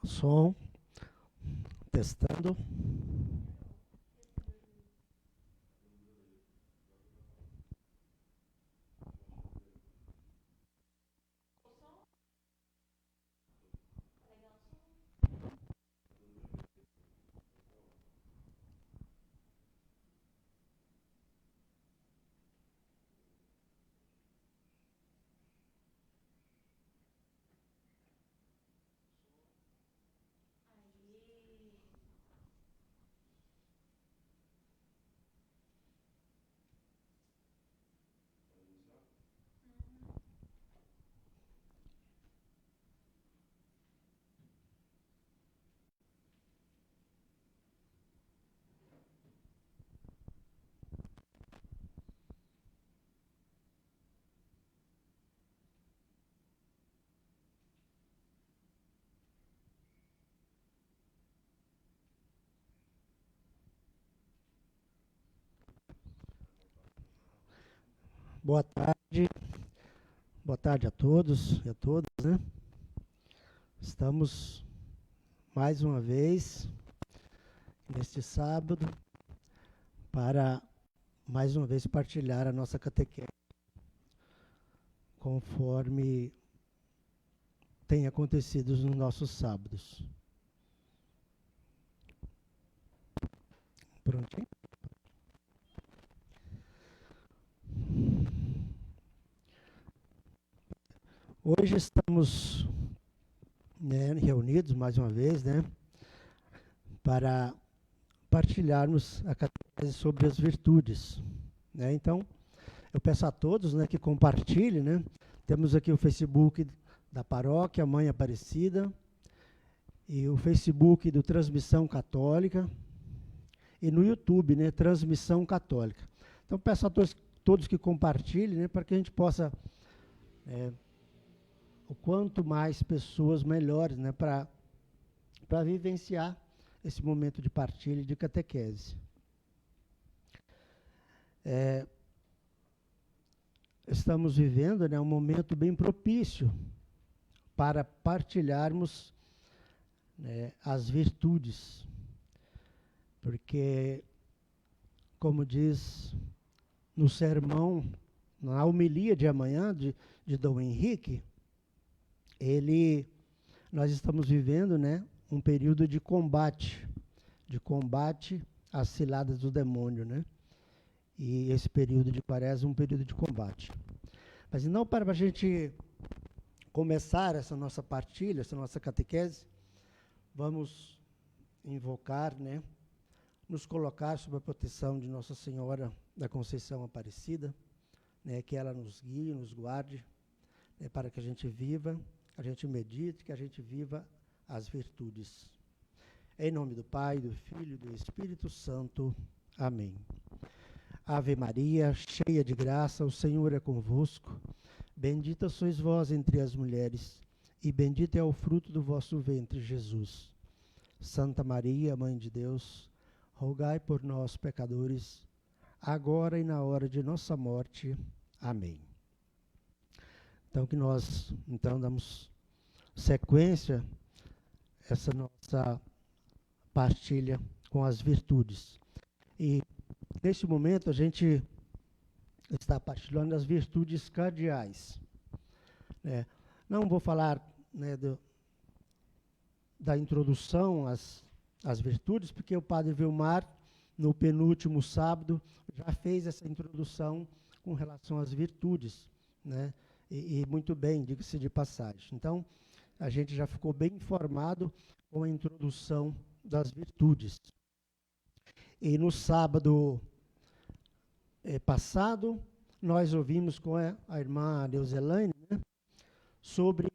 Som, testando. Boa tarde. Boa tarde a todos e a todas, né? Estamos mais uma vez neste sábado para mais uma vez partilhar a nossa catequese conforme tem acontecido nos nossos sábados. Prontinho? Hoje estamos reunidos mais uma vez, para partilharmos a catequese sobre as virtudes. Então, eu peço a todos que compartilhem. Temos aqui o Facebook da Paróquia Mãe Aparecida e o Facebook do Transmissão Católica e no YouTube, Transmissão Católica. Então, peço a todos que compartilhem, para que a gente possa... o quanto mais pessoas, melhores, para vivenciar esse momento de partilha e de catequese. Estamos vivendo um momento bem propício para partilharmos as virtudes, porque, como diz no sermão, na homilia de amanhã, de Dom Henrique, nós estamos vivendo um período de combate às ciladas do demônio, E esse período de quaresma é um período de combate. Mas não para a gente começar essa nossa partilha, essa nossa catequese, vamos invocar, nos colocar sob a proteção de Nossa Senhora da Conceição Aparecida, que ela nos guie, nos guarde, para que a gente viva, a gente medite, que a gente viva as virtudes. Em nome do Pai, do Filho e do Espírito Santo. Amém. Ave Maria, cheia de graça, o Senhor é convosco. Bendita sois vós entre as mulheres, e bendito é o fruto do vosso ventre, Jesus. Santa Maria, Mãe de Deus, rogai por nós, pecadores, agora e na hora de nossa morte. Amém. Então, que nós damos sequência a essa nossa partilha com as virtudes. E, neste momento, a gente está partilhando as virtudes cardeais. Não vou falar da introdução às virtudes, porque o Padre Vilmar, no penúltimo sábado, já fez essa introdução com relação às virtudes, E muito bem, diga-se de passagem. Então, a gente já ficou bem informado com a introdução das virtudes. E no sábado passado, nós ouvimos com a irmã Neuzelane, sobre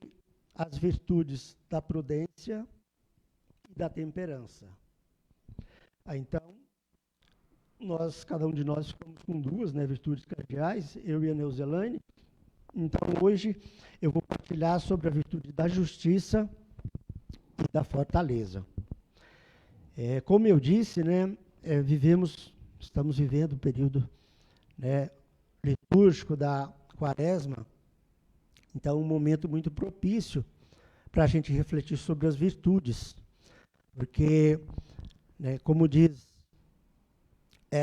as virtudes da prudência e da temperança. Então, cada um de nós ficamos com duas virtudes cardeais, eu e a Neuzelane. Então, hoje, eu vou partilhar sobre a virtude da justiça e da fortaleza. Como eu disse, estamos vivendo um período litúrgico da quaresma, então um momento muito propício para a gente refletir sobre as virtudes, porque, como diz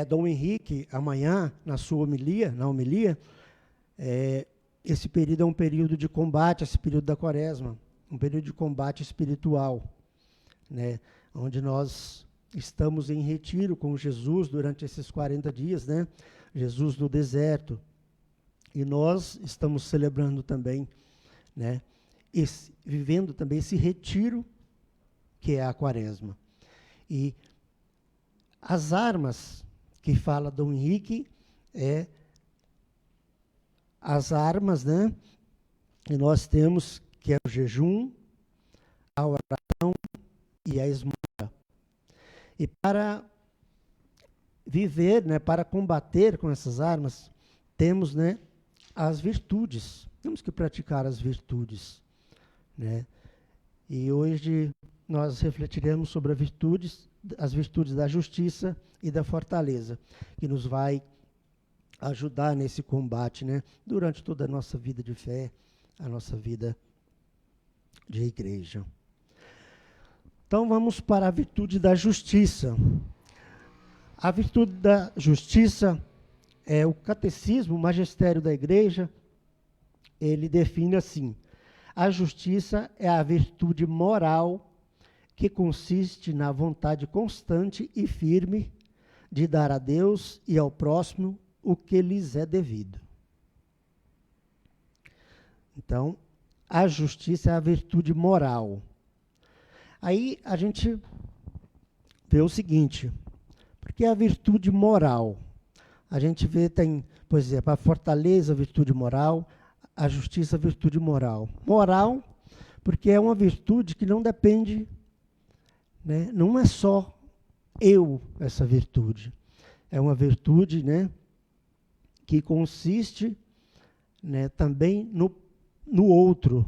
Dom Henrique, amanhã, na homilia, esse período é um período de combate, esse período da quaresma, um período de combate espiritual, onde nós estamos em retiro com Jesus durante esses 40 dias, Jesus no deserto, e nós estamos celebrando também, vivendo também esse retiro que é a quaresma. E as armas que fala Dom Henrique as armas, que nós temos, que é o jejum, a oração e a esmola. E para viver, para combater com essas armas, temos, as virtudes. Temos que praticar as virtudes, E hoje nós refletiremos sobre as virtudes da justiça e da fortaleza, que nos vai ajudar nesse combate, né? Durante toda a nossa vida de fé, a nossa vida de igreja. Então vamos para a virtude da justiça. A virtude da justiça é o catecismo, o magistério da igreja, ele define assim: a justiça é a virtude moral que consiste na vontade constante e firme de dar a Deus e ao próximo o que lhes é devido. Então, a justiça é a virtude moral. Aí a gente vê o seguinte, porque a virtude moral, a gente vê, tem, por exemplo, a fortaleza, a virtude moral, a justiça, a virtude moral. Moral, porque é uma virtude que não depende, né, não é só essa virtude. É uma virtude, né, que consiste, né, também no outro,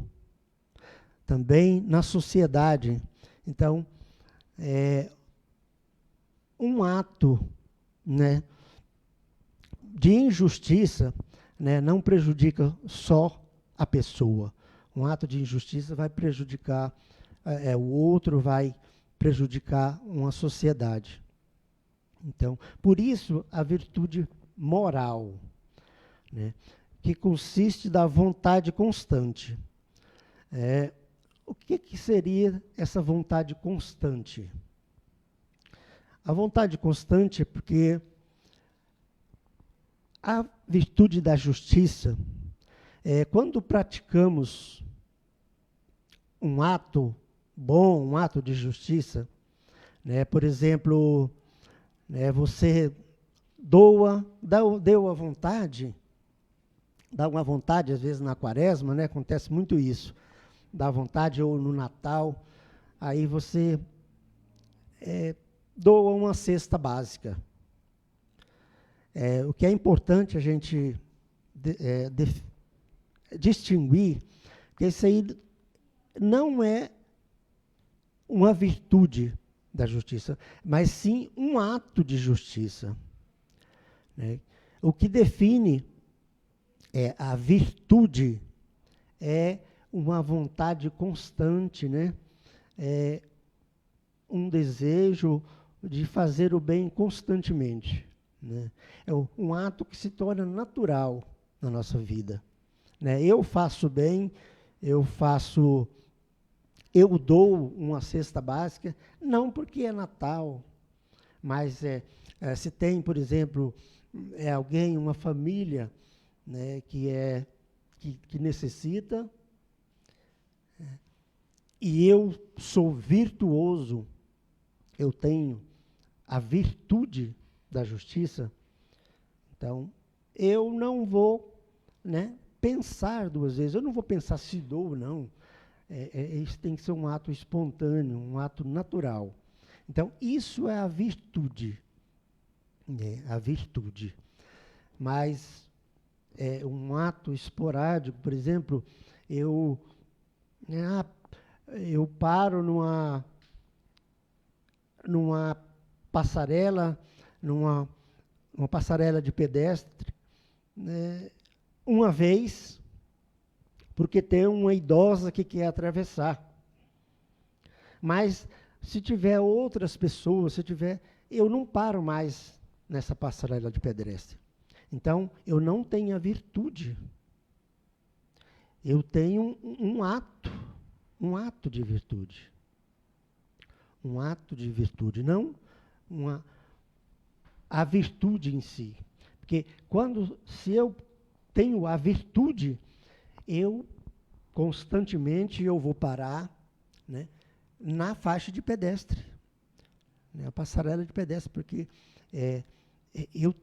também na sociedade. Então, um ato, né, de injustiça, né, não prejudica só a pessoa. Um ato de injustiça vai prejudicar o outro, vai prejudicar uma sociedade. Então, por isso, a virtude moral, né, que consiste da vontade constante. O que seria essa vontade constante? A vontade constante é porque a virtude da justiça, quando praticamos um ato bom, um ato de justiça, né, por exemplo, né, você deu a vontade, dá uma vontade, às vezes na quaresma, né, acontece muito isso, dá vontade, ou no Natal, aí você doa uma cesta básica. O que é importante a gente distinguir, que isso aí não é uma virtude da justiça, mas sim um ato de justiça. Né? O que define a virtude é uma vontade constante, né? Um desejo de fazer o bem constantemente. Né? É um ato que se torna natural na nossa vida. Né? Eu faço bem, eu dou uma cesta básica, não porque é Natal, mas se tem, por exemplo, alguém, uma família, né, que necessita, e eu sou virtuoso, eu tenho a virtude da justiça, então eu não vou, né, pensar duas vezes, eu não vou pensar se dou ou não. Isso tem que ser um ato espontâneo, um ato natural. Então, isso é a virtude. A virtude. Mas um ato esporádico, por exemplo, eu paro numa passarela, uma passarela de pedestre, né, uma vez, porque tem uma idosa que quer atravessar. Mas, se tiver outras pessoas, eu não paro mais nessa passarela de pedestre. Então, eu não tenho a virtude. Eu tenho um ato de virtude. Um ato de virtude, não a virtude em si. Porque se eu tenho a virtude, eu constantemente vou parar, né, na faixa de pedestre, né, a passarela de pedestre, porque eu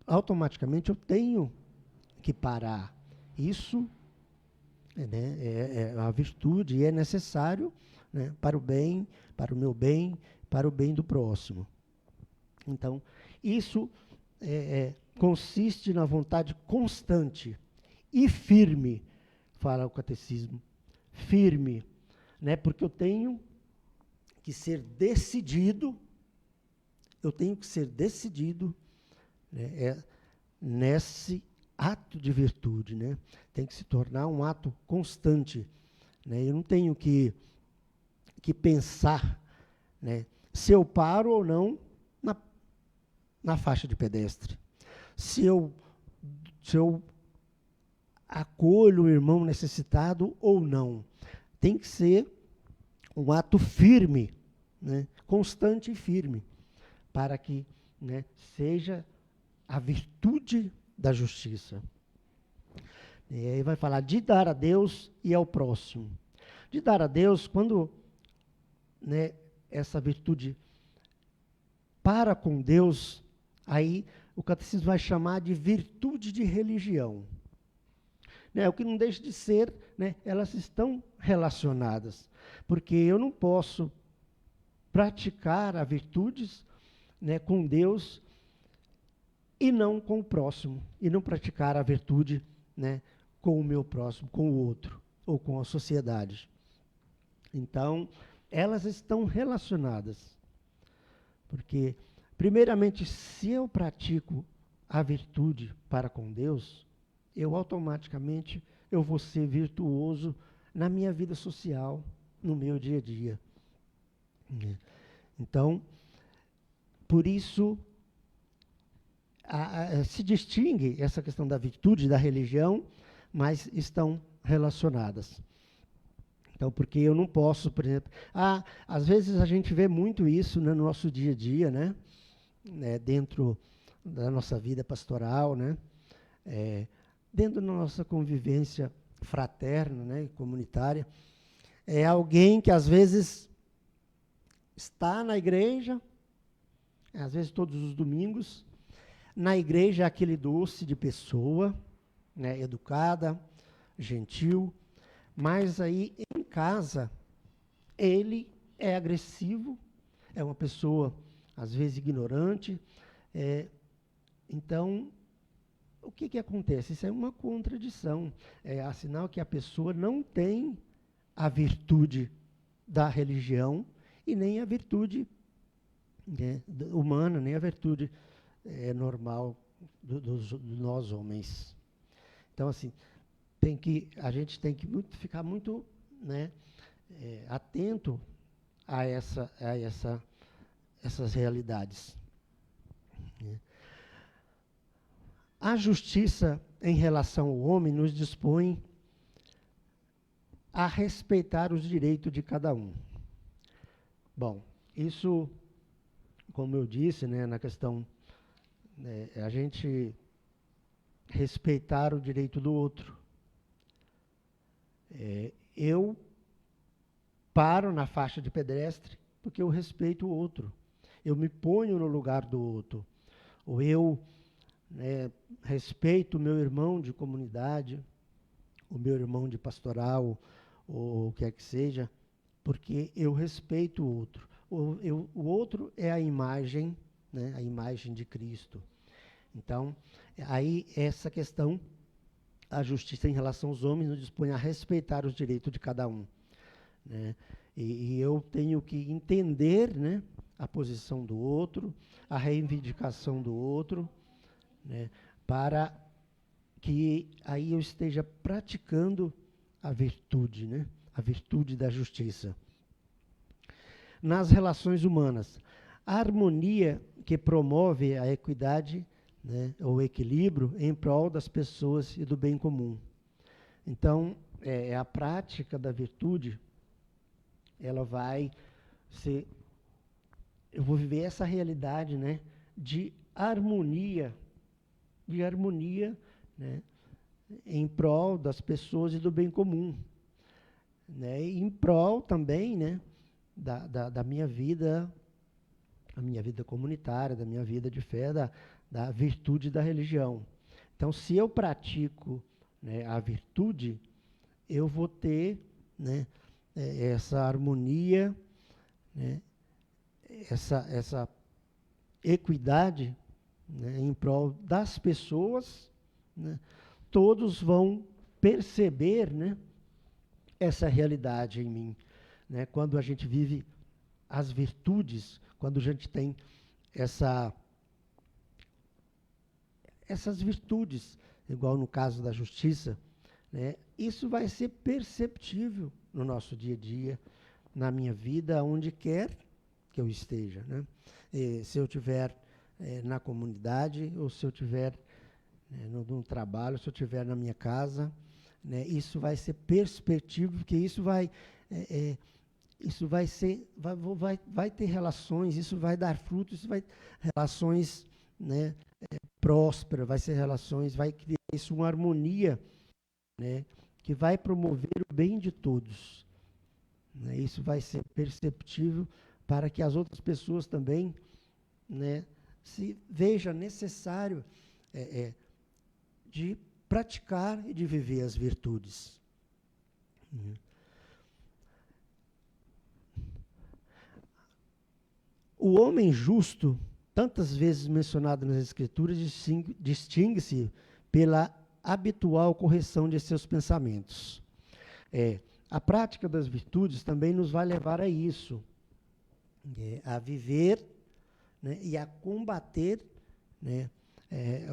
automaticamente eu tenho que parar. Isso é a virtude e é necessário, né, para o bem, para o meu bem, para o bem do próximo. Então, isso consiste na vontade constante e firme, fala o catecismo, firme, né, porque eu tenho que ser decidido, né, nesse ato de virtude, né? Tem que se tornar um ato constante, né? Eu não tenho que pensar, né, se eu paro ou não na faixa de pedestre, se eu acolho o irmão necessitado ou não. Tem que ser um ato firme, né, constante e firme, para que, né, seja a virtude da justiça. E aí vai falar de dar a Deus e ao próximo. De dar a Deus, quando, né, essa virtude para com Deus, aí o catecismo vai chamar de virtude de religião. Né, o que não deixa de ser, né, elas estão relacionadas, porque eu não posso praticar as virtudes, né, com Deus e não com o próximo, e não praticar a virtude, né, com o meu próximo, com o outro, ou com a sociedade. Então, elas estão relacionadas, porque, primeiramente, se eu pratico a virtude para com Deus, eu automaticamente vou ser virtuoso na minha vida social, no meu dia a dia. Então, por isso, se distingue essa questão da virtude, da religião, mas estão relacionadas. Então, porque eu não posso, por exemplo... às vezes a gente vê muito isso, né, no nosso dia a dia, né, dentro da nossa vida pastoral, né, dentro da nossa convivência fraterna, né, comunitária. É alguém que, às vezes, está na igreja, às vezes todos os domingos. Na igreja é aquele doce de pessoa, né, educada, gentil, mas aí em casa ele é agressivo, é uma pessoa às vezes ignorante. Então, o que acontece? Isso é uma contradição. É sinal que a pessoa não tem a virtude da religião e nem a virtude, né, humana, nem a virtude normal de nós homens. Então, assim, a gente tem que ficar muito, né, atento a essas realidades. A justiça em relação ao homem nos dispõe a respeitar os direitos de cada um. Bom, isso, como eu disse, né, na questão, a gente respeitar o direito do outro. Eu paro na faixa de pedestre porque eu respeito o outro. Eu me ponho no lugar do outro. Ou eu, né, respeito o meu irmão de comunidade, o meu irmão de pastoral, ou o que é que seja, porque eu respeito o outro. O outro é a imagem, né, a imagem de Cristo. Então, aí essa questão, a justiça em relação aos homens nos dispõe a respeitar os direitos de cada um, né? E eu tenho que entender, né, a posição do outro, a reivindicação do outro, né, para que aí eu esteja praticando a virtude, né, a virtude da justiça. Nas relações humanas, a harmonia que promove a equidade, né, o equilíbrio em prol das pessoas e do bem comum. Então, a prática da virtude, ela vai ser... Eu vou viver essa realidade, né, de harmonia, né, em prol das pessoas e do bem comum. Né, e em prol também, né, da minha vida, a minha vida comunitária, da minha vida de fé, da virtude da religião. Então, se eu pratico, né, a virtude, eu vou ter, né, essa harmonia, né, essa equidade, né, em prol das pessoas, né, todos vão perceber, né, essa realidade em mim. Né, quando a gente vive as virtudes, quando a gente tem essa essas virtudes, igual no caso da justiça, né? Isso vai ser perceptível no nosso dia a dia, na minha vida, onde quer que eu esteja, né? Se eu estiver na comunidade, ou se eu estiver no trabalho, se eu estiver na minha casa, né? Isso vai ser perceptível, porque isso vai ser, vai ter relações, isso vai dar frutos, isso vai relações, né, prósperas, vai ser relações, vai criar isso uma harmonia, né, que vai promover o bem de todos, né? Isso vai ser perceptível para que as outras pessoas também, né, se veja necessário de praticar e de viver as virtudes. O homem justo, tantas vezes mencionado nas Escrituras, distingue-se pela habitual correção de seus pensamentos. A prática das virtudes também nos vai levar a isso, a viver, né, e a combater, né,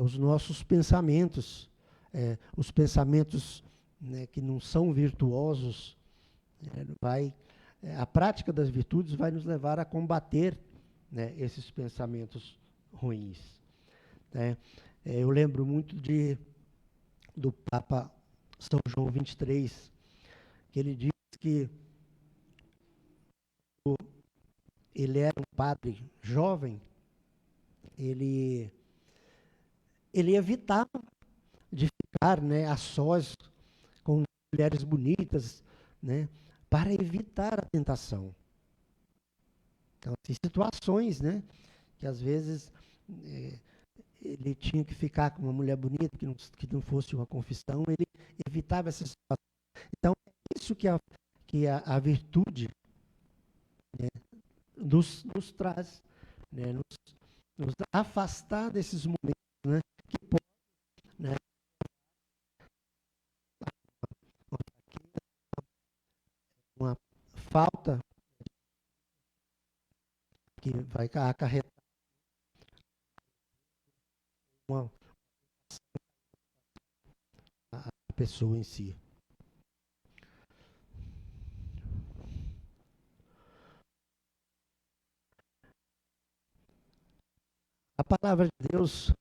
os nossos pensamentos, os pensamentos, né, que não são virtuosos. A prática das virtudes vai nos levar a combater, né, esses pensamentos ruins, né? Eu lembro muito do Papa São João 23, que ele diz que ele era um padre jovem, ele evitava de ficar, né, a sós com mulheres bonitas, né, para evitar a tentação. Então, tem situações, né, que às vezes ele tinha que ficar com uma mulher bonita, que não fosse uma confissão, ele evitava essa situação. Então, é isso que a virtude, né, nos traz, né, nos afastar desses momentos, né, que podem, né, uma falta que vai acarretar a pessoa em si. A palavra de Deus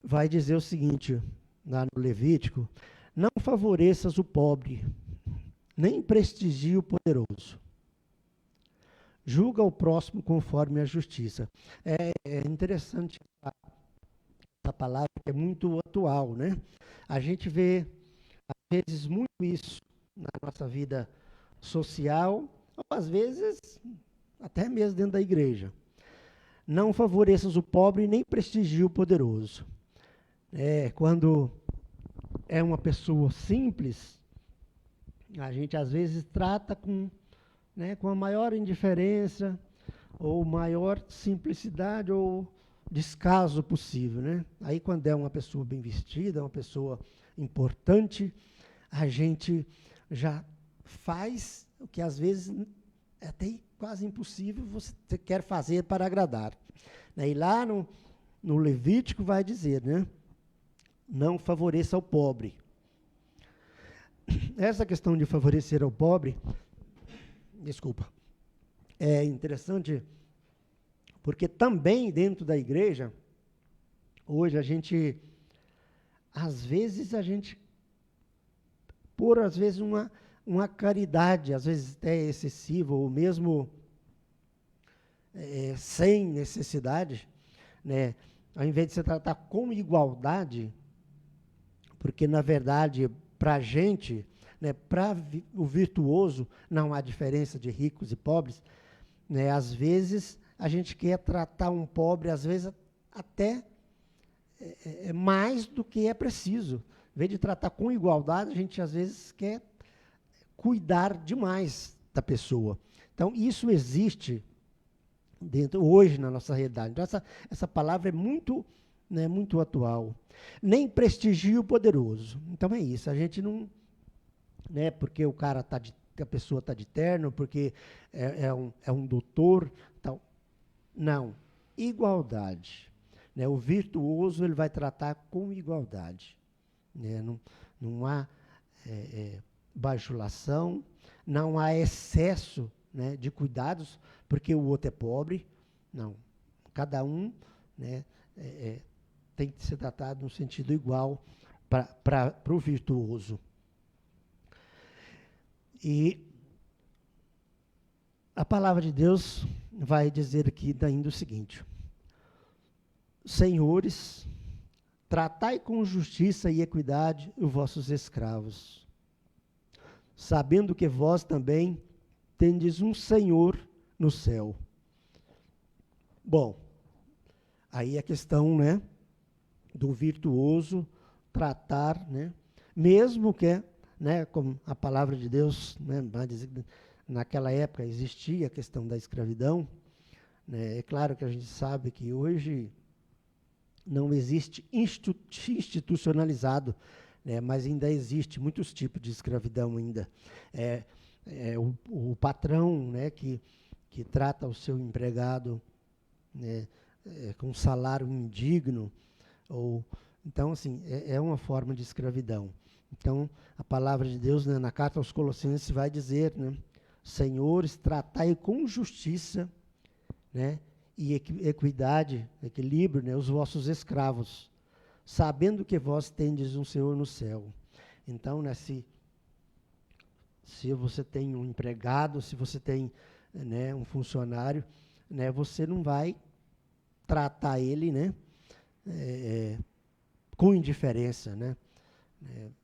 vai dizer o seguinte, lá no Levítico: não favoreças o pobre, nem prestigie o poderoso. Julga o próximo conforme a justiça. É interessante essa palavra, que é muito atual, né? A gente vê, às vezes, muito isso na nossa vida social, ou às vezes, até mesmo dentro da igreja. Não favoreças o pobre, nem prestigie o poderoso. Quando é uma pessoa simples, a gente às vezes trata com a maior indiferença, ou maior simplicidade, ou descaso possível, né? Aí, quando é uma pessoa bem vestida, uma pessoa importante, a gente já faz o que às vezes é até quase impossível você quer fazer para agradar. E lá no Levítico vai dizer, né? Não favoreça o pobre. Essa questão de favorecer ao pobre, desculpa, é interessante, porque também dentro da igreja, hoje às vezes, por às vezes uma caridade, às vezes até excessiva, ou mesmo sem necessidade, né? Ao invés de se tratar com igualdade, porque na verdade, para a gente, né, para o virtuoso, não há diferença de ricos e pobres, né? Às vezes a gente quer tratar um pobre, às vezes até mais do que é preciso. Em vez de tratar com igualdade, a gente às vezes quer cuidar demais da pessoa. Então, isso existe hoje na nossa realidade. Então, essa palavra é muito, né, muito atual. Nem prestigia o poderoso. Então é isso, a gente não, né, porque a pessoa está de terno, porque é um doutor, tal. Não. Igualdade. né? O virtuoso ele vai tratar com igualdade, né? Não há bajulação, não há excesso, né, de cuidados, porque o outro é pobre. Não. Cada um, né, tem que ser tratado no sentido igual para o virtuoso. E a palavra de Deus vai dizer aqui ainda o seguinte: senhores, tratai com justiça e equidade os vossos escravos, sabendo que vós também tendes um Senhor no céu. Bom, aí a questão, né, do virtuoso tratar, né, mesmo que, né, como a palavra de Deus, né, vai dizer que naquela época existia a questão da escravidão, né, é claro que a gente sabe que hoje não existe institucionalizado, né, mas ainda existe muitos tipos de escravidão ainda. O patrão, né, que trata o seu empregado, né, com salário indigno, então, assim, é uma forma de escravidão. Então, a palavra de Deus, né, na carta aos Colossenses vai dizer, né, senhores, tratai com justiça, né, e equidade, equilíbrio, né, os vossos escravos, sabendo que vós tendes um Senhor no céu. Então, né, se você tem um empregado, se você tem, né, um funcionário, né, você não vai tratar ele, né, com indiferença, né,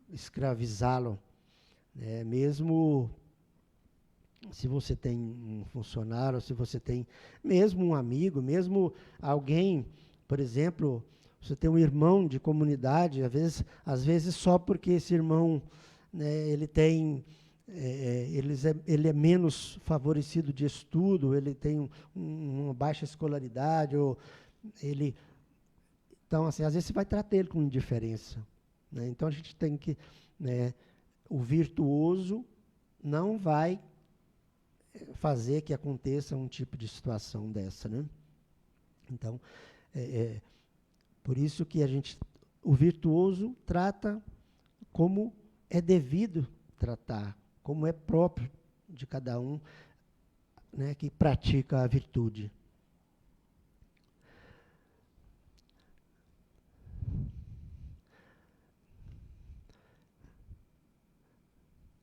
escravizá-lo, né, mesmo se você tem um funcionário, se você tem mesmo um amigo, mesmo alguém, por exemplo, você tem um irmão de comunidade, às vezes só porque esse irmão, né, ele tem, ele é menos favorecido de estudo, ele tem uma baixa escolaridade, ou ele, então, assim, às vezes você vai tratar ele com indiferença, né? Então a gente tem que, né, o virtuoso não vai fazer que aconteça um tipo de situação dessa, né? Então, por isso que o virtuoso trata como é devido tratar, como é próprio de cada um, né, que pratica a virtude.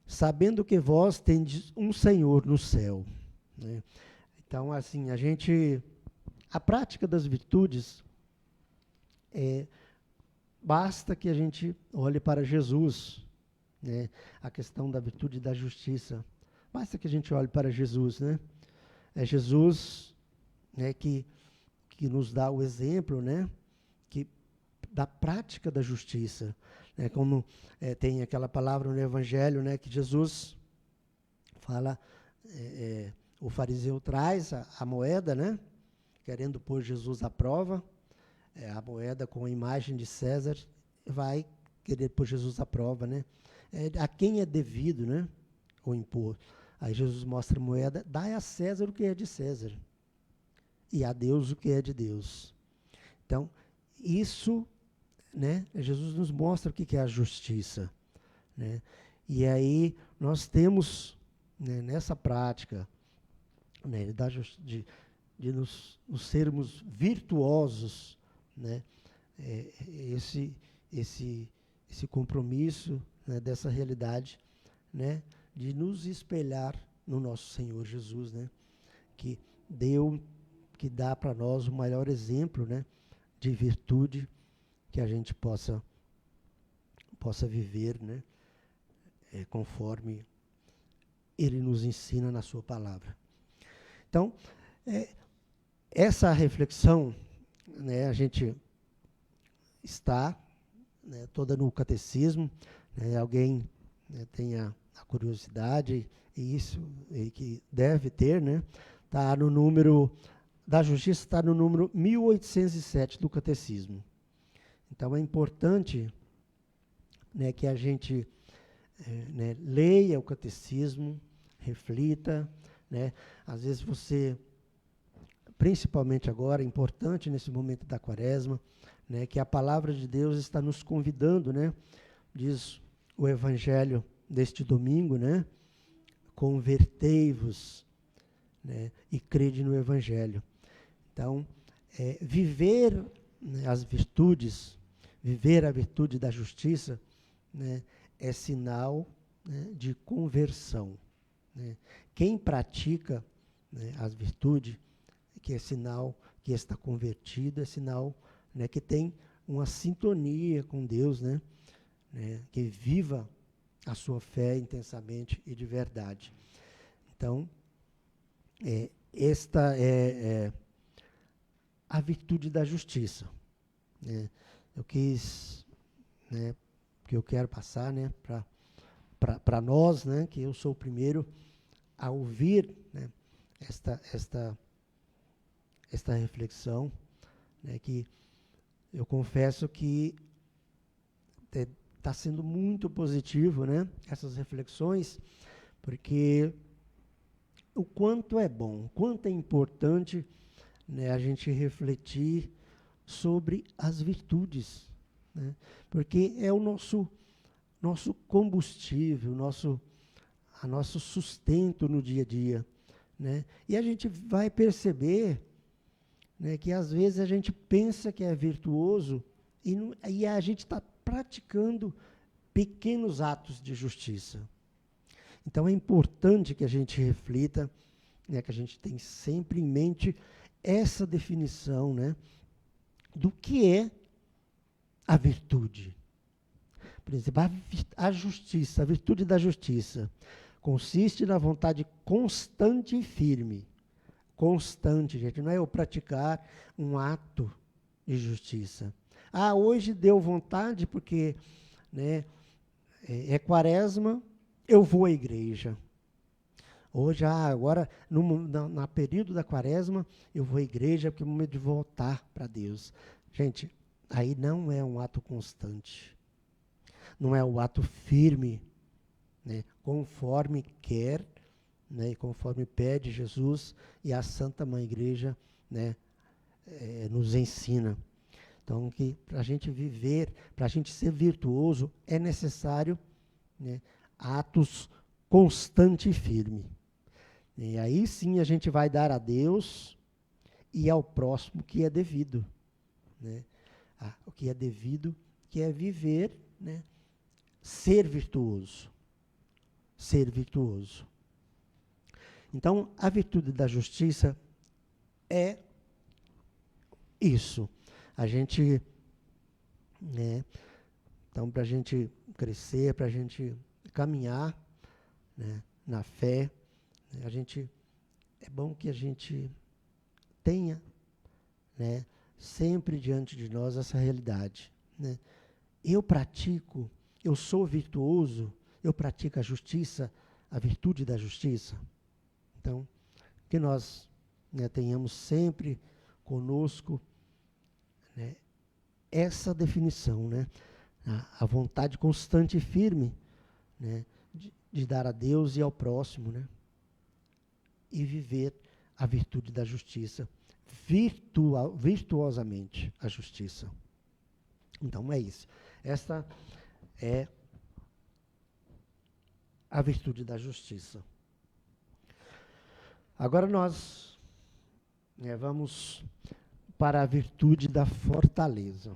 Sabendo que vós tendes um Senhor no céu, né? Então, assim, a prática das virtudes, basta que a gente olhe para Jesus, né? A questão da virtude e da justiça, basta que a gente olhe para Jesus, né? É Jesus, né, que nos dá o exemplo, né, da prática da justiça, né, como tem aquela palavra no Evangelho, né, que Jesus fala, o fariseu traz a moeda, né, querendo pôr Jesus à prova, a moeda com a imagem de César, vai querer pôr Jesus à prova, né, a quem é devido, né, o impor. Aí Jesus mostra a moeda, dai a César o que é de César, e a Deus o que é de Deus. Então, isso, né, Jesus nos mostra o que é a justiça, né? E aí nós temos, né, nessa prática, né, de nos sermos virtuosos, né, esse compromisso, né, dessa realidade, né, de nos espelhar no nosso Senhor Jesus, né, que dá para nós o maior exemplo, né, de virtude que a gente possa viver, né, conforme Ele nos ensina na sua palavra. Então, essa reflexão, né, a gente está, né, toda no catecismo, né, alguém, né, tenha a curiosidade, e que deve ter, né, está no número da justiça, está no número 1807 do catecismo. Então é importante, né, que a gente né, leia o catecismo, reflita, né? Às vezes você principalmente agora, importante nesse momento da quaresma, né, que a palavra de Deus está nos convidando, né, diz o evangelho deste domingo, né, convertei-vos, né, e crede no evangelho. Então, viver, né, as virtudes, viver a virtude da justiça, né, é sinal, né, de conversão, né. Quem pratica, né, as virtudes, que é sinal que está convertido, é sinal, né, que tem uma sintonia com Deus, né, que viva a sua fé intensamente e de verdade. Então, esta é a virtude da justiça, né. Eu quis, né, que eu quero passar, né, para nós, né, que eu sou o primeiro a ouvir, né, esta reflexão, né, que eu confesso que está sendo muito positivo, né, essas reflexões, porque o quanto é bom, o quanto é importante, né, a gente refletir sobre as virtudes, né, porque é o nosso combustível, nosso sustento no dia a dia, né? E a gente vai perceber, né, que às vezes a gente pensa que é virtuoso e a gente está praticando pequenos atos de justiça. Então é importante que a gente reflita, né, que a gente tenha sempre em mente essa definição, né, do que é a virtude. Por exemplo, a justiça, a virtude da justiça, consiste na vontade constante e firme. Constante, gente, não é eu praticar um ato de justiça. Ah, hoje deu vontade porque, né, é quaresma, eu vou à igreja. Hoje, agora, no período da quaresma, eu vou à igreja porque é o momento de voltar para Deus. Gente, aí não é um ato constante. Não é o ato firme, né, conforme quer, né, e conforme pede Jesus e a Santa Mãe Igreja, né, nos ensina. Então, que para a gente viver, para a gente ser virtuoso, é necessário, né, atos constante e firme. E aí sim a gente vai dar a Deus e ao próximo o que é devido, né? O que é devido, que é viver, né, ser virtuoso. Ser virtuoso. Então, a virtude da justiça é isso. A gente, né, então, para a gente crescer, para a gente caminhar, né, na fé, né, é bom que a gente tenha, né, sempre diante de nós essa realidade, né. Eu sou virtuoso, eu pratico a justiça, a virtude da justiça. Então, que nós, né, tenhamos sempre conosco, né, essa definição, né, a vontade constante e firme, né, de dar a Deus e ao próximo, né, e viver a virtude da justiça, virtuosamente a justiça. Então é isso. Essa é a virtude da justiça. Agora nós, né, vamos para a virtude da fortaleza.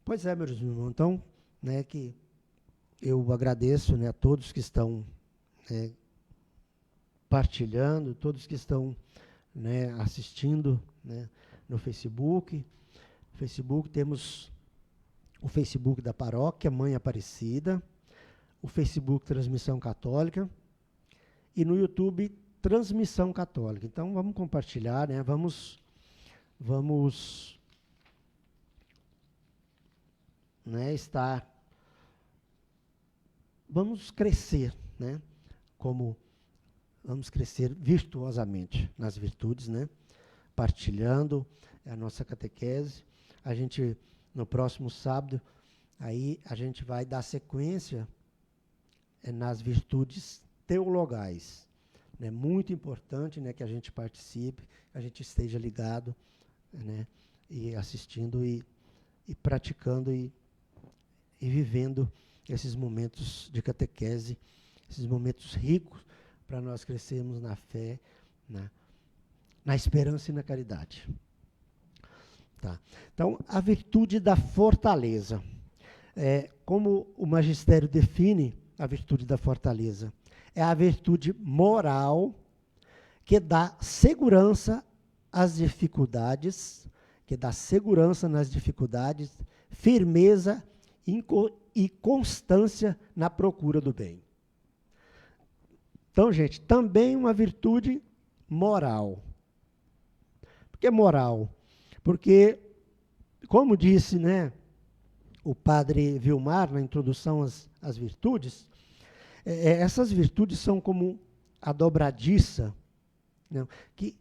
Pois é, meus irmãos, então, né, que eu agradeço, né, a todos que estão, né, partilhando, todos que estão, né, assistindo, né, no Facebook. Temos o Facebook da Paróquia Mãe Aparecida, o Facebook Transmissão Católica e no YouTube Transmissão Católica. Então vamos compartilhar, né? Vamos, né, vamos crescer, né? Vamos crescer virtuosamente nas virtudes, né? Partilhando a nossa catequese. A gente, no próximo sábado, aí a gente vai dar sequência nas virtudes teologais. né, muito importante, né, que a gente participe, que a gente esteja ligado, né, e assistindo e praticando e vivendo esses momentos de catequese, esses momentos ricos para nós crescermos na fé, na esperança e na caridade. Tá. Então, a virtude da fortaleza. Como o magistério define a virtude da fortaleza? É a virtude moral que dá segurança às dificuldades, firmeza e constância na procura do bem. Então, gente, também uma virtude moral. Por que moral? Porque, como disse, né, o padre Vilmar, na introdução às virtudes, essas virtudes são como a dobradiça, né, que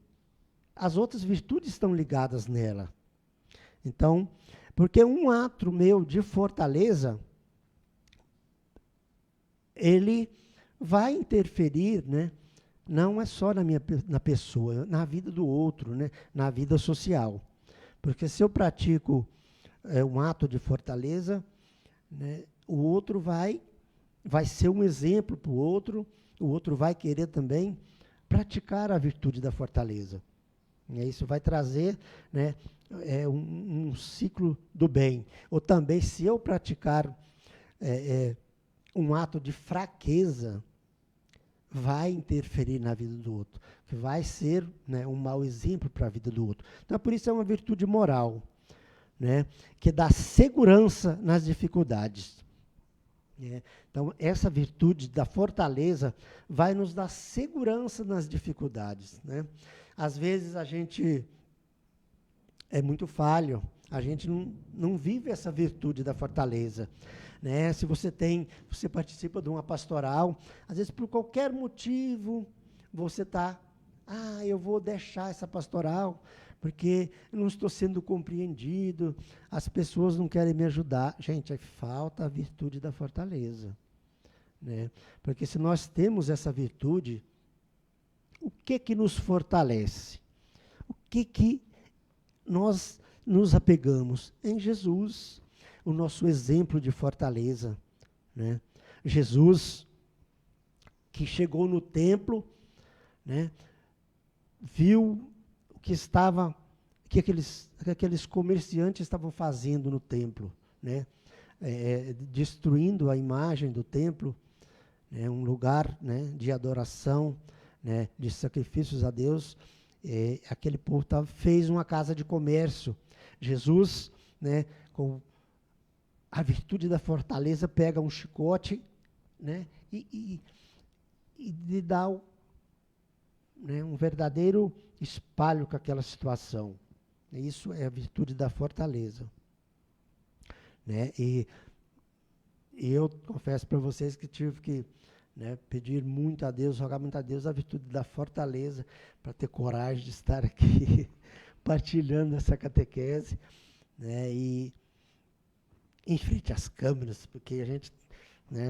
as outras virtudes estão ligadas nela. Então, porque um ato meu de fortaleza, ele vai interferir, né, não é só na pessoa, na vida do outro, né, na vida social. Porque se eu pratico um ato de fortaleza, né, o outro vai ser um exemplo para o outro vai querer também praticar a virtude da fortaleza. E isso vai trazer, né, um ciclo do bem. Ou também, se eu praticar um ato de fraqueza, vai interferir na vida do outro, que vai ser, né, um mau exemplo para a vida do outro. Então, por isso é uma virtude moral, né, que dá segurança nas dificuldades. Então, essa virtude da fortaleza vai nos dar segurança nas dificuldades, né? Às vezes a gente é muito falho, a gente não vive essa virtude da fortaleza, né? Se você participa de uma pastoral, às vezes por qualquer motivo você está, eu vou deixar essa pastoral porque eu não estou sendo compreendido, as pessoas não querem me ajudar. Gente, aí falta a virtude da fortaleza, né? Porque se nós temos essa virtude, o que nos fortalece? O que nós nos apegamos? Em Jesus, o nosso exemplo de fortaleza, né? Jesus, que chegou no templo, né, viu que aqueles comerciantes estavam fazendo no templo, né? Destruindo a imagem do templo, né? Um lugar, né, de adoração, né, de sacrifícios a Deus. Aquele povo fez uma casa de comércio. Jesus, né, com a virtude da fortaleza, pega um chicote, né, e lhe dá um verdadeiro espalho com aquela situação. Isso é a virtude da fortaleza, né? E eu confesso para vocês que tive que, né, pedir muito a Deus, rogar muito a Deus a virtude da fortaleza para ter coragem de estar aqui partilhando essa catequese, né, e em frente às câmeras, porque a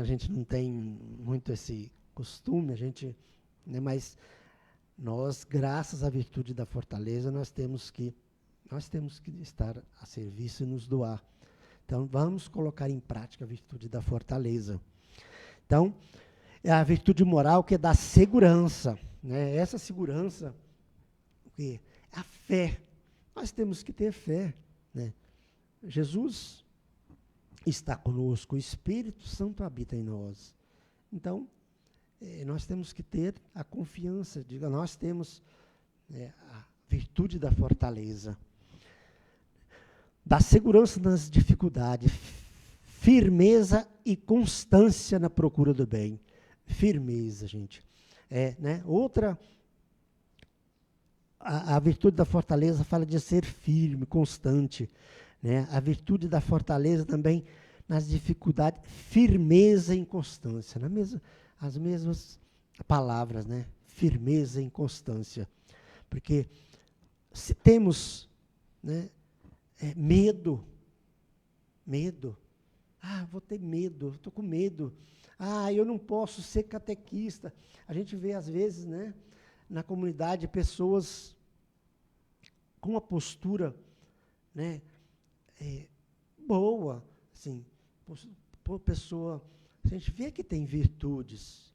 gente não tem muito esse costume, né, mas nós, graças à virtude da fortaleza, nós temos que estar a serviço e nos doar. Então, vamos colocar em prática a virtude da fortaleza. Então, é a virtude moral que dá segurança, né? Essa segurança, é a fé. Nós temos que ter fé, né? Jesus está conosco, o Espírito Santo habita em nós. Então, nós temos que ter a confiança, nós temos a virtude da fortaleza, da segurança nas dificuldades, firmeza e constância na procura do bem. Firmeza, gente. Né? Outra, a virtude da fortaleza fala de ser firme, constante, né? A virtude da fortaleza também, nas dificuldades, firmeza e inconstância. As mesmas palavras, né? Firmeza e inconstância. Porque se temos, né, medo, vou ter medo, estou com medo. Eu não posso ser catequista. A gente vê, às vezes, né, na comunidade, pessoas com uma postura, né, boa, assim, pessoa, a gente vê que tem virtudes.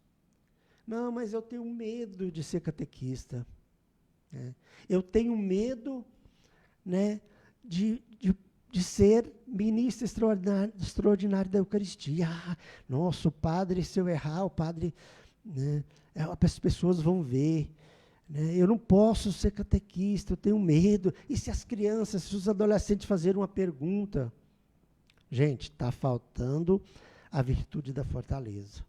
Não, mas eu tenho medo de ser catequista. Né? Eu tenho medo, né, de ser ministro extraordinário da Eucaristia. Nossa, o padre, se eu errar, o padre, né, as pessoas vão ver. Né? Eu não posso ser catequista, eu tenho medo. E se as crianças, se os adolescentes fazerem uma pergunta? Gente, está faltando a virtude da fortaleza.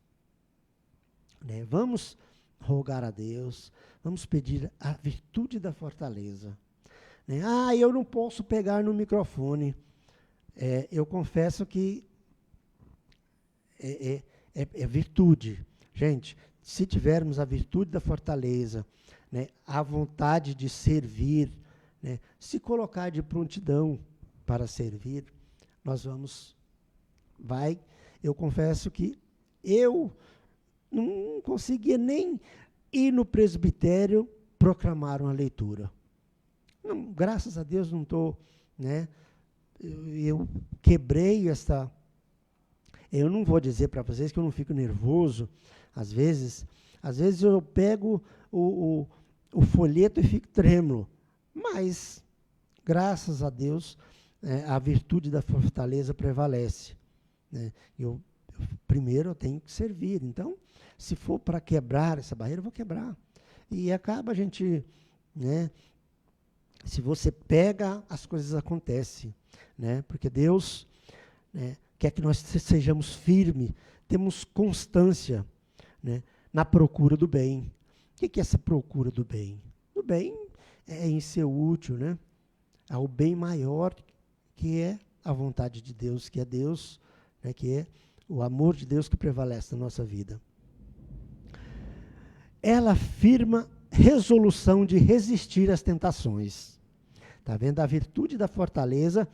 Né? Vamos rogar a Deus, vamos pedir a virtude da fortaleza. Né? Eu não posso pegar no microfone. Eu confesso que é virtude. Gente, se tivermos a virtude da fortaleza, né, a vontade de servir, né, se colocar de prontidão para servir, nós eu confesso que eu não conseguia nem ir no presbitério proclamar uma leitura. Não, graças a Deus não estou, né? Eu quebrei essa... Eu não vou dizer para vocês que eu não fico nervoso. Às vezes eu pego o folheto e fico trêmulo. Mas, graças a Deus, a virtude da fortaleza prevalece. Né? Primeiro eu tenho que servir. Então, se for para quebrar essa barreira, eu vou quebrar. E acaba a gente... Né? Se você pega, as coisas acontecem. Né? Porque Deus, né, quer que nós sejamos firmes, temos constância, né, na procura do bem. O que é essa procura do bem? O bem é em ser útil, né? Há o bem maior, que é a vontade de Deus, que é Deus, né, que é o amor de Deus que prevalece na nossa vida. Ela afirma resolução de resistir às tentações. Está vendo? A virtude da fortaleza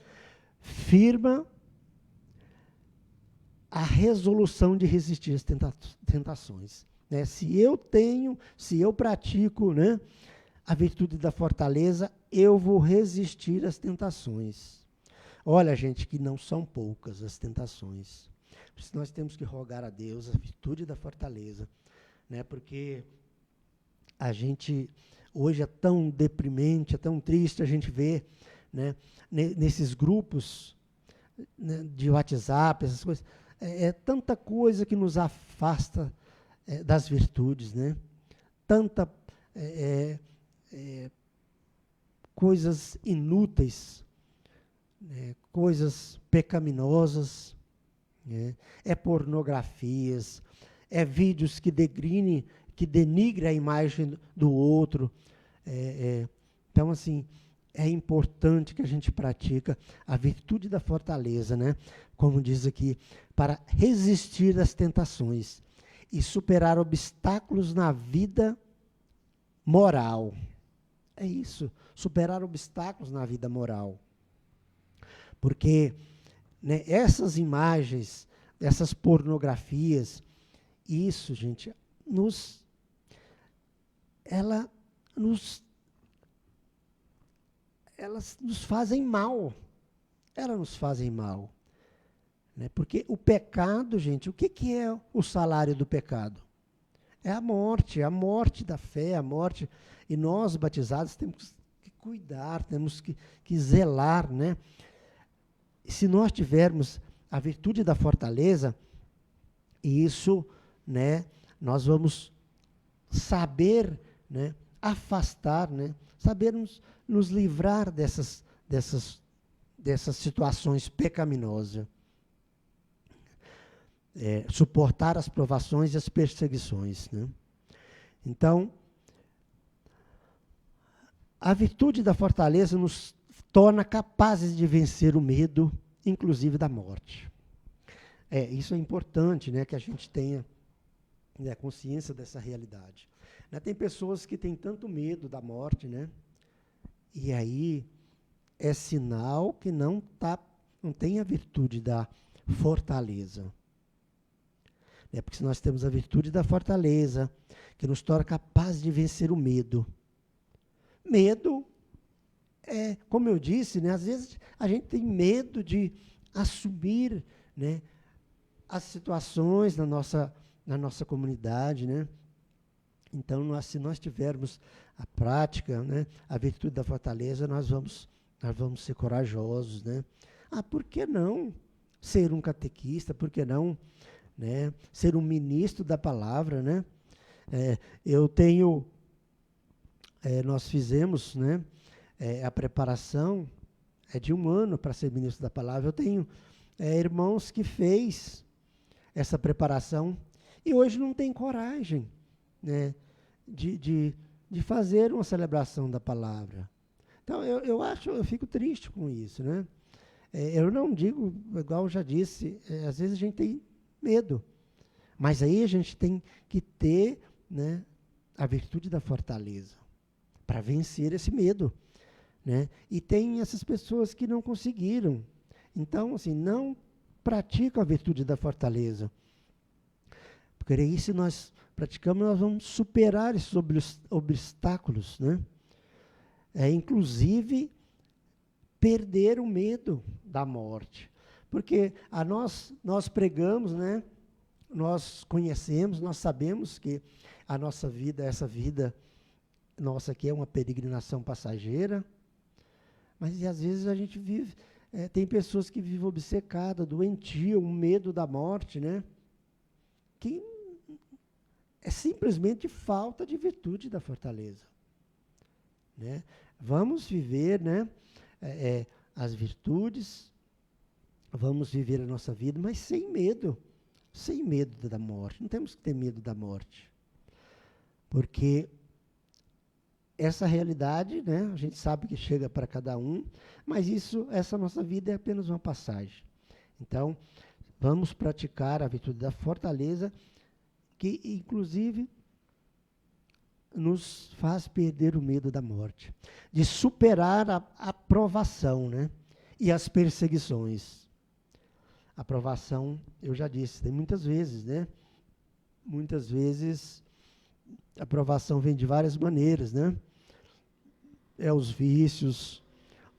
firma a resolução de resistir às tentações. Né? Se eu pratico, né, a virtude da fortaleza, eu vou resistir às tentações. Olha, gente, que não são poucas as tentações. Por isso nós temos que rogar a Deus a virtude da fortaleza. Né? Porque a gente hoje é tão deprimente, é tão triste a gente ver, né, nesses grupos, né, de WhatsApp, essas coisas, tanta coisa que nos afasta das virtudes, né? Tanta coisas inúteis, coisas pecaminosas, né? Pornografias, vídeos que denigrem a imagem do outro. Então, assim, é importante que a gente pratica a virtude da fortaleza, né? Como diz aqui, para resistir às tentações e superar obstáculos na vida moral. É isso, superar obstáculos na vida moral. Porque, né, essas imagens, essas pornografias, isso, gente, elas nos fazem mal. Elas nos fazem mal. Né? Porque o pecado, gente, o que é o salário do pecado? É a morte da fé, a morte. E nós, batizados, temos que cuidar, temos que zelar. Né? E se nós tivermos a virtude da fortaleza, isso, né, nós vamos saber, né, afastar, né, sabermos nos livrar dessas situações pecaminosas. Suportar as provações e as perseguições. Né? Então, a virtude da fortaleza nos torna capazes de vencer o medo, inclusive da morte. Isso é importante, né, que a gente tenha, né, consciência dessa realidade. Né, tem pessoas que têm tanto medo da morte, né, e aí é sinal que não tem a virtude da fortaleza. Porque nós temos a virtude da fortaleza, que nos torna capazes de vencer o medo. Medo como eu disse, né, às vezes a gente tem medo de assumir, né, as situações na nossa comunidade, né? Então, se nós tivermos a prática, né, a virtude da fortaleza, nós vamos ser corajosos, né? Por que não ser um catequista? Por que não, né, ser um ministro da palavra, né? Nós fizemos, né, a preparação de 1 ano para ser ministro da palavra. Eu tenho irmãos que fez essa preparação e hoje não tem coragem, né, de fazer uma celebração da palavra. Então, eu fico triste com isso, né? Eu não digo, igual eu já disse, às vezes a gente tem medo, mas aí a gente tem que ter, né, a virtude da fortaleza para vencer esse medo, né? E tem essas pessoas que não conseguiram. Então, assim, não praticam a virtude da fortaleza. Porque aí, se nós praticamos, nós vamos superar esses obstáculos, né? Inclusive, perder o medo da morte. Porque nós pregamos, né? Nós conhecemos, nós sabemos que a nossa vida, essa vida nossa aqui é uma peregrinação passageira, mas às vezes a gente vive, tem pessoas que vivem obcecadas, doentias, um medo da morte, né? Que é simplesmente falta de virtude da fortaleza, né? Vamos viver, né, as virtudes, vamos viver a nossa vida, mas sem medo da morte. Não temos que ter medo da morte, porque essa realidade, né, a gente sabe que chega para cada um, mas essa nossa vida é apenas uma passagem. Então, vamos praticar a virtude da fortaleza, que inclusive nos faz perder o medo da morte, de superar a provação, né, e as perseguições. A provação, eu já disse, tem muitas vezes, né? Muitas vezes a provação vem de várias maneiras, né? Os vícios,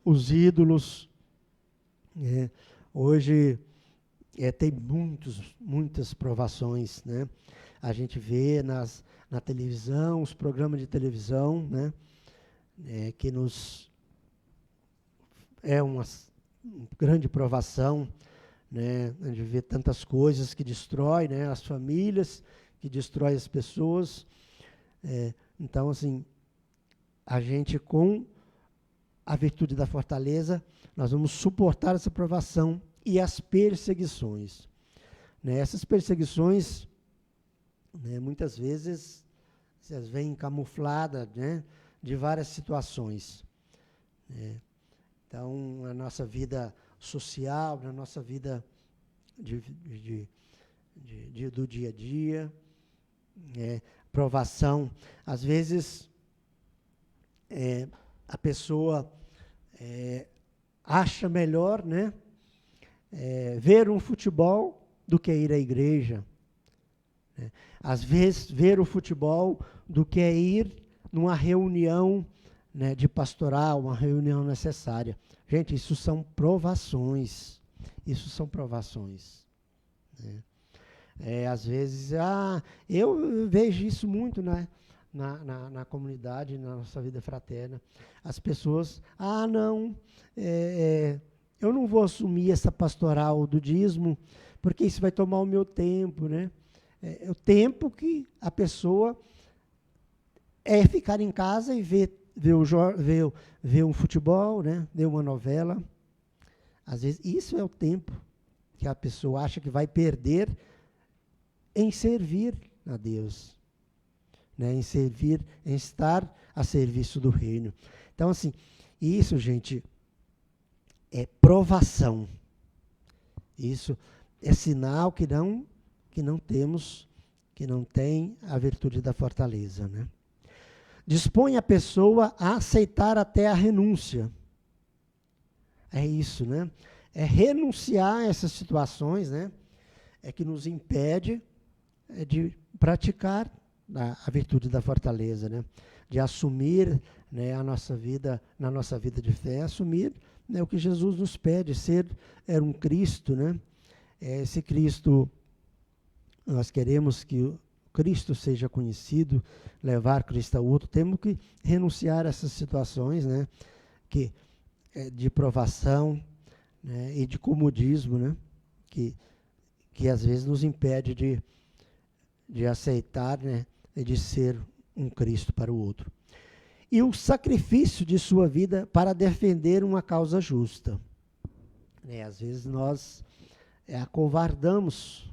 os ídolos. Hoje tem muitas provações, né? A gente vê na televisão, os programas de televisão, né? Que nos uma grande provação, né? A gente vê tantas coisas que destrói, né, as famílias, que destrói as pessoas. Então, assim, a gente, com a virtude da fortaleza, nós vamos suportar essa provação e as perseguições, né? Essas perseguições, né, muitas vezes, elas vêm camufladas, né, de várias situações, né? Então, a nossa vida social, na nossa vida do dia a dia, provação. Às vezes, a pessoa acha melhor, né, ver um futebol do que ir à igreja. Né? Às vezes, ver o futebol do que ir numa reunião, né, de pastoral, uma reunião necessária. Gente, isso são provações. Né? Às vezes, eu vejo isso muito, né, na comunidade, na nossa vida fraterna. As pessoas, não, eu não vou assumir essa pastoral do dízimo, porque isso vai tomar o meu tempo, né? O tempo que a pessoa ficar em casa e ver um futebol, né? Ver uma novela. Às vezes, isso é o tempo que a pessoa acha que vai perder em servir a Deus, né? Em estar a serviço do reino. Então, assim, isso, gente, é provação. Isso é sinal que não tem a virtude da fortaleza, né? Dispõe a pessoa a aceitar até a renúncia. É isso, né? renunciar a essas situações, né, que nos impede de praticar a virtude da fortaleza, né, de assumir, né, na nossa vida de fé, assumir, né, o que Jesus nos pede, ser um Cristo, né, esse Cristo, nós queremos que o Cristo seja conhecido, levar Cristo ao outro, temos que renunciar a essas situações, né, de provação, né, e de comodismo, né, que às vezes nos impede de aceitar, né, e de ser um Cristo para o outro. E o sacrifício de sua vida para defender uma causa justa. Às vezes nós acovardamos,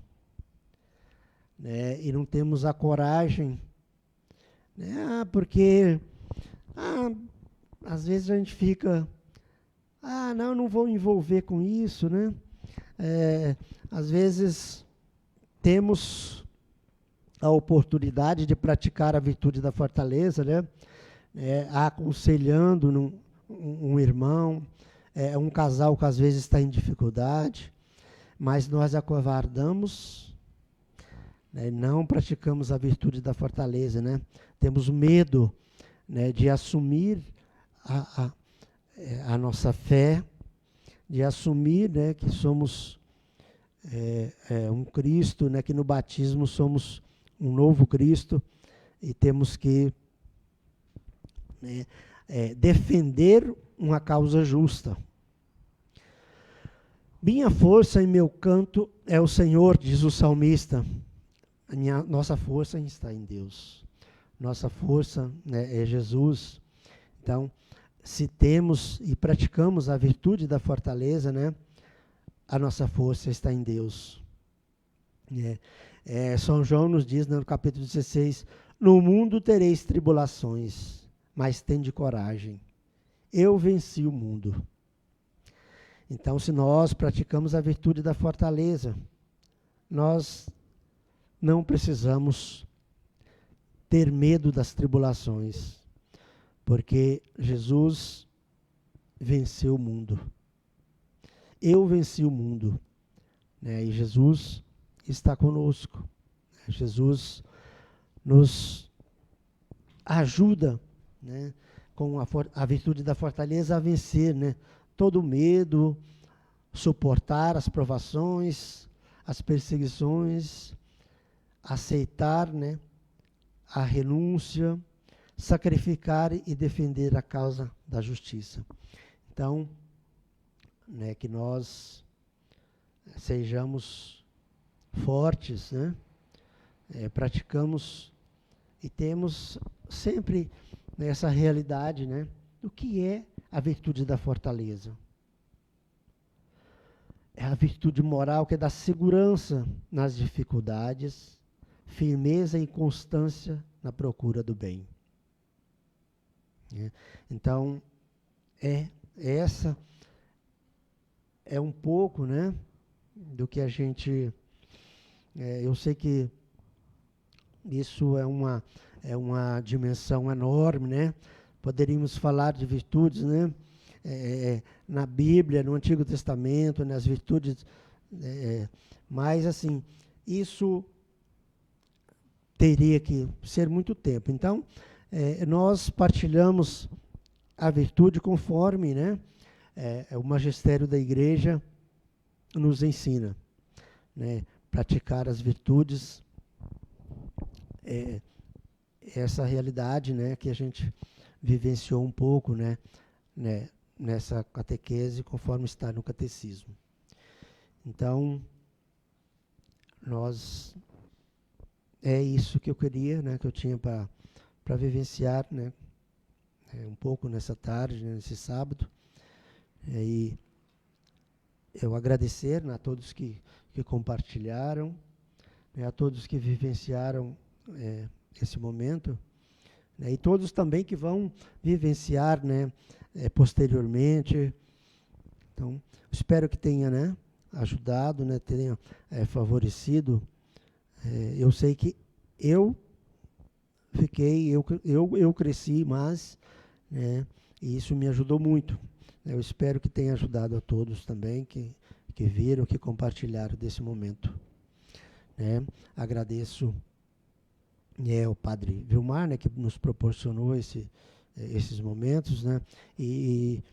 né, e não temos a coragem, né, porque às vezes a gente fica, não vou me envolver com isso, né? Às vezes temos a oportunidade de praticar a virtude da fortaleza, né? Aconselhando um irmão, um casal que às vezes está em dificuldade, mas nós acovardamos, né? Não praticamos a virtude da fortaleza, né? Temos medo, né, de assumir a nossa fé, de assumir, né, que somos um Cristo, né, que no batismo somos um novo Cristo e temos que, né, defender uma causa justa. Minha força e meu canto é o Senhor, diz o salmista. Nossa força está em Deus. Nossa força, né, é Jesus. Então, se temos e praticamos a virtude da fortaleza, né, a nossa força está em Deus. São João nos diz, no capítulo 16, no mundo tereis tribulações, mas tende coragem. Eu venci o mundo. Então, se nós praticamos a virtude da fortaleza, nós não precisamos ter medo das tribulações, porque Jesus venceu o mundo. Eu venci o mundo, né? E Jesus está conosco. Jesus nos ajuda, né, com a virtude da fortaleza a vencer, né, todo medo, suportar as provações, as perseguições, aceitar, né, a renúncia, sacrificar e defender a causa da justiça. Então, né, que nós sejamos fortes, né, praticamos e temos sempre essa realidade, né, do que é a virtude da fortaleza. É a virtude moral que dá segurança nas dificuldades, firmeza e constância na procura do bem. Então, essa é um pouco, né, do que a gente... eu sei que isso é uma dimensão enorme, né? Poderíamos falar de virtudes, né? Na Bíblia, no Antigo Testamento, nas virtudes... mas, assim, isso teria que ser muito tempo. Então, nós partilhamos a virtude conforme, né, o magistério da igreja nos ensina, né, praticar as virtudes, essa realidade, né, que a gente vivenciou um pouco, né, nessa catequese, conforme está no catecismo. Então, é isso que eu queria, né, que eu tinha para vivenciar, né, um pouco nessa tarde, né, nesse sábado. E eu agradecer, né, a todos que compartilharam, né, a todos que vivenciaram esse momento, né, e todos também que vão vivenciar, né, posteriormente. Então, espero que tenha, né, ajudado, né, tenha favorecido. Eu sei que eu cresci mais, né? E isso me ajudou muito. Eu espero que tenha ajudado a todos também, que viram, que compartilharam desse momento, né? Agradeço o Padre Vilmar, né, que nos proporcionou esses momentos, né? E,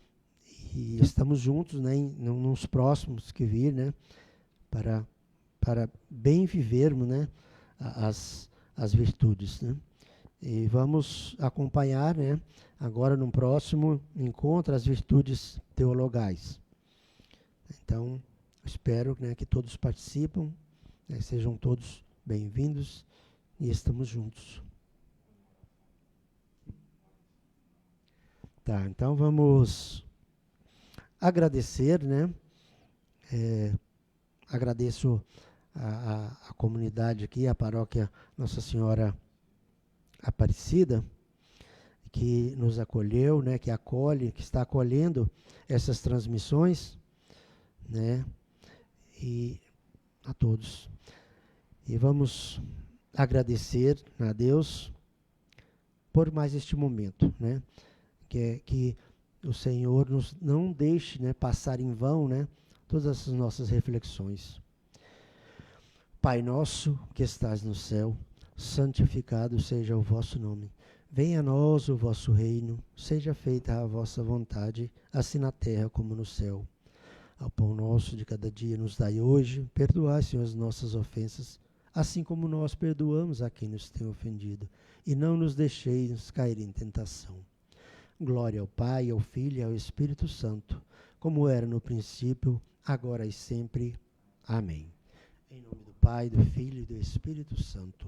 e estamos juntos, né, nos próximos que vir, né, para bem vivermos, né, as virtudes, né? E vamos acompanhar, né, agora no próximo encontro, as virtudes teologais. Então, espero, né, que todos participem, né, sejam todos bem-vindos e estamos juntos. Tá, então vamos agradecer, né? Agradeço a comunidade aqui, a paróquia Nossa Senhora Aparecida, que nos acolheu, né, que acolhe, que está acolhendo essas transmissões, né, e a todos. E vamos agradecer a Deus por mais este momento, né, que o Senhor nos não deixe, né, passar em vão, né, todas as nossas reflexões. Pai nosso que estás no céu, santificado seja o vosso nome. Venha a nós o vosso reino, seja feita a vossa vontade, assim na terra como no céu. Ao pão nosso de cada dia nos dai hoje, perdoai, Senhor, as nossas ofensas, assim como nós perdoamos a quem nos tem ofendido, e não nos deixeis cair em tentação. Glória ao Pai, ao Filho e ao Espírito Santo, como era no princípio, agora e sempre. Amém. Em nome do Pai, do Filho e do Espírito Santo.